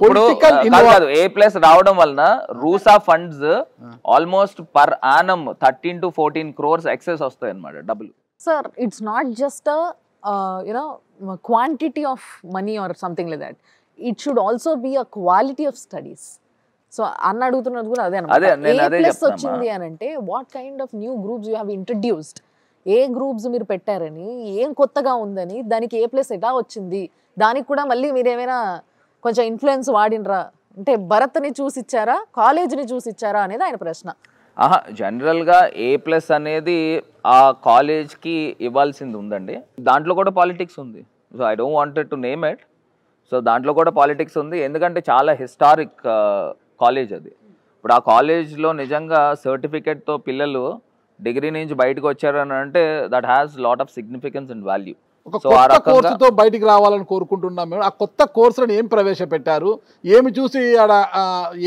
Political కాదు A+ రావడం వలన RUSA funds almost per annum 13 to 14 crores excess వస్తాయి అన్నమాట డబ్బులు. Sir it's not just quantity of money or something like that, it should also be a quality of studies. So అన్న అడుగుతున్నది కూడా అదే అనమాట. A+ వచ్చింది అని అంటే what kind of new groups you have introduced, A groups మీరు పెట్టారని, ఏం కొత్తగా ఉందని, దానికి A+ ఎలా వచ్చింది, దానికి కూడా మళ్ళీ మీరేమైనా కొంచెం ఇన్ఫ్లుయెన్స్ వాడినరా అంటే భరత్ని చూసిచ్చారా, కాలేజ్ని చూసిచ్చారా అనేది ఆయన ప్రశ్న. జనరల్గా A+ అనేది ఆ కాలేజ్కి ఇవ్వాల్సింది ఉందండి. దాంట్లో కూడా పాలిటిక్స్ ఉంది. So I don't wanted to name it. So దాంట్లో కూడా పాలిటిక్స్ ఉంది, ఎందుకంటే చాలా హిస్టారిక్ కాలేజ్ అది. ఇప్పుడు ఆ కాలేజ్లో నిజంగా సర్టిఫికేట్తో పిల్లలు డిగ్రీ నుంచి బయటకు వచ్చారు అని అంటే that has lot of significance and value. ఒక కొత్త కోర్సుతో బయటికి రావాలని కోరుకుంటున్నాం మేము. ఆ కొత్త కోర్సులను ఏం ప్రవేశపెట్టారు, ఏమి చూసి ఆడ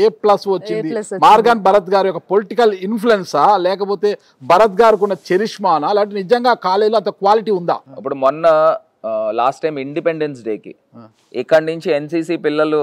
A+ వచ్చింది? మార్గాన్ భరత్ గారి యొక్క పొలిటికల్ ఇన్ఫ్లుయెన్సా, లేకపోతే భరత్ గారికి ఉన్న చరిష్మానా, లేకపోతే నిజంగా కాలేజీలో అంత క్వాలిటీ ఉందా? ఇప్పుడు మొన్న లాస్ట్ టైం ఇండిపెండెన్స్ డేకి ఇక్కడ నుంచి NCC పిల్లలు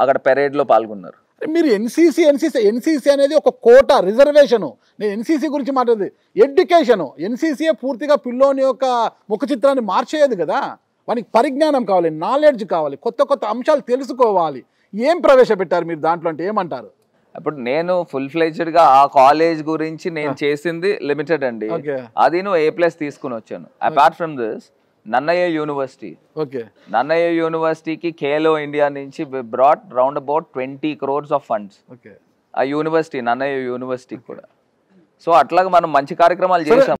అక్కడ పెరేడ్లో పాల్గొన్నారు. మీరు ఎన్సీసీ అనేది ఒక కోట, రిజర్వేషను. నేను NCC గురించి మాట్లాడేది ఎడ్యుకేషను. NCCయే పూర్తిగా పిల్లోని యొక్క ముఖ చిత్రాన్ని మార్చేయదు కదా. వానికి పరిజ్ఞానం కావాలి, నాలెడ్జ్ కావాలి, కొత్త కొత్త అంశాలు తెలుసుకోవాలి. ఏం ప్రవేశపెట్టారు మీరు దాంట్లో అంటే ఏమంటారు? ఇప్పుడు నేను ఫుల్ ఫ్లెడ్జ్డ్గా ఆ కాలేజ్ గురించి నేను చేసింది లిమిటెడ్ అండి. అది నువ్వు A+ తీసుకుని వచ్చాను. Apart from this Nannaya university, Nannaya యూనివర్సిటీకి ఖేలో ఇండియా నుంచి brought round about 20 crores of funds ఆ యూనివర్సిటీ, నన్నయ్య యూనివర్సిటీకి కూడా. సో అట్లాగా మనం మంచి కార్యక్రమాలు చేసాం.